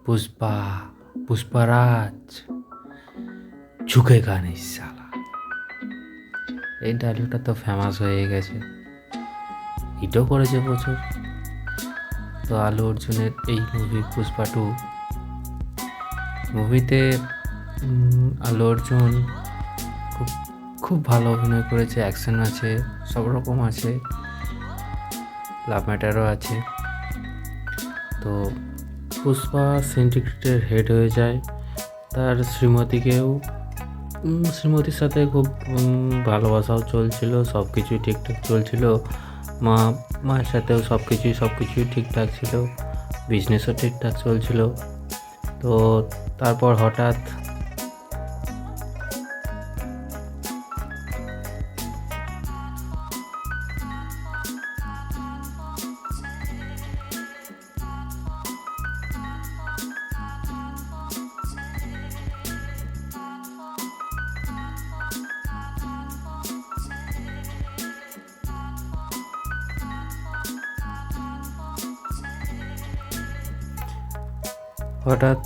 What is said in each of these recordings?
পুষ্পা, পুষ্পারাজ, ঝুঁকেগা नहीं साला। এই ডায়লগটা তো ফেমাস হয়ে গেছে, হিটও করেছে প্রচুর। তো আলু অর্জুনের এই মুভি পুষ্পা 2 মুভিতে আলু অর্জুন খুব খুব ভালো অভিনয় করেছে, অ্যাকশন আছে, সব রকম আছে, লাভ ম্যাটারও আছে। তো পুষ্পা সিন্ডিকেটের হেড হয়ে যায়, তার শ্রীমতীর সাথে খুব ভালোবাসাও চলছিল, সব কিছুই ঠিকঠাক চলছিল। মায়ের সাথেও সব কিছুই ঠিকঠাক ছিল, বিজনেসও ঠিকঠাক চলছিল। তো তারপর হঠাৎ হঠাৎ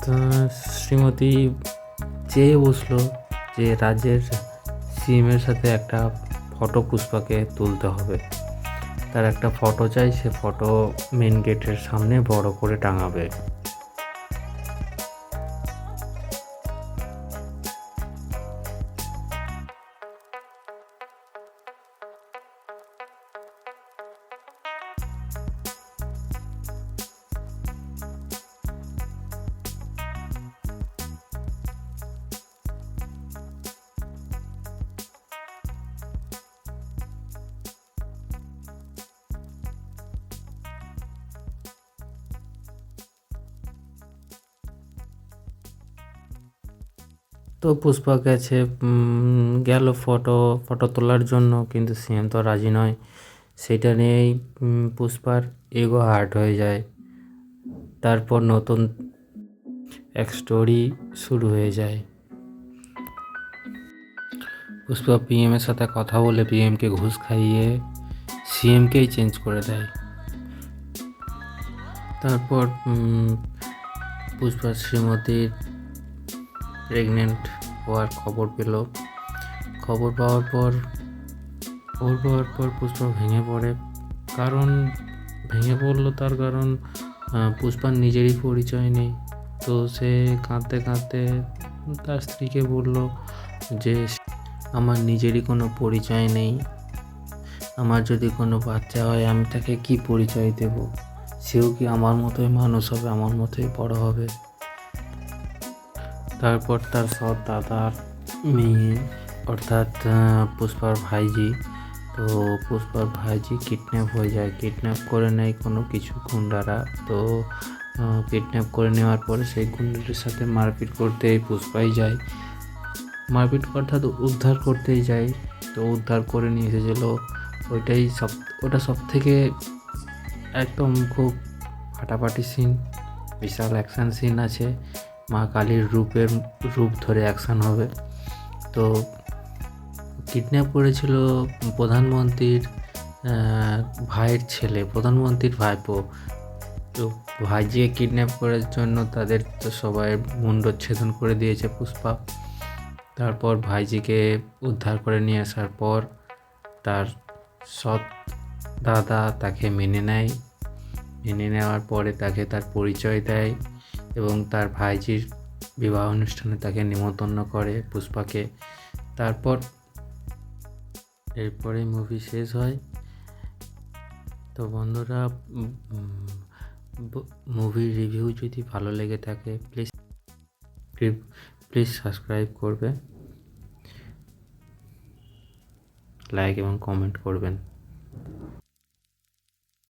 শ্রীমতী চেয়ে বসলো যে রাজ্যের সিএমের সাথে একটা ফটো পুষ্পাকে তুলতে হবে। তার একটা ফটো চাই, সে ফটো মেন গেটের সামনে বড় করে টাঙাবে। তো পুষ্পা গেছে, গেল ফটো তোলার জন্য, কিন্তু সিএম তো রাজি নয়। সেটা নিয়েই পুষ্পার ইগো হার্ট হয়ে যায়। তারপর নতুন এক স্টোরি শুরু হয়ে যায়। পুষ্পা পিএমের সাথে কথা বলে পিএমকে ঘুষ খাইয়ে সিএমকেই চেঞ্জ করে দেয়। তারপর পুষ্পা শ্রীমতীর প্রেগনেন্ট হওয়ার খবর পেল। খবর পাওয়ার পর পুষ্পা ভেঙে পড়ে। ভেঙে পড়লো তার কারণ পুষ্পার নিজেরই পরিচয় নেই। তো সে কাঁদতে কাঁদতে তার স্ত্রীকে বলল যে আমার নিজেরই কোনো পরিচয় নেই, আমার যদি কোনো বাচ্চা হয় আমি তাকে কি পরিচয় দেব? সেও কি আমার মতোই মানুষ হবে, আমার মতোই বড় হবে? তারপর তার সৎ দাদার মেয়ে অর্থাৎ পুষ্পার ভাইজি, তো পুষ্পার ভাইজি কিডন্যাপ হয়ে যায়, কিডন্যাপ করে নেয় কোনো কিছু গুন্ডারা। তো কিডন্যাপ করে নেওয়ার পরে সেই গুন্ডাদের সাথে মারপিট করতে পুষ্পাই যায়, অর্থাৎ উদ্ধার করতেই যায়। তো উদ্ধার করে নিয়ে এসেছিলো, ওটা সব থেকে একদম খুব ফাটাফাটি সিন, বিশাল অ্যাকশান সিন আছে। মা কালীর রূপ ধরে অ্যাকশান হবে। তো কিডন্যাপ করেছিল প্রধানমন্ত্রীর ভাইয়ের ছেলে, প্রধানমন্ত্রীর ভাইপো। তো ভাইজিকে কিডন্যাপ করার জন্য তাদের তো সবাই মুণ্ডচ্ছেদন করে দিয়েছে পুষ্পা। তারপর ভাইজিকে উদ্ধার করে নিয়ে আসার পর তার সৎ দাদা তাকে মেনে নেওয়ার পরে তাকে তার পরিচয় দেয় এবং তার ভাইজির বিবাহ অনুষ্ঠানে তাকে নিমন্ত্রণ করে পুষ্পাকে। এরপরে মুভি শেষ হয়। তো বন্ধুরা, মুভির রিভিউ যদি ভালো লেগে থাকে প্লিজ সাবস্ক্রাইব করবে, লাইক এবং কমেন্ট করবেন।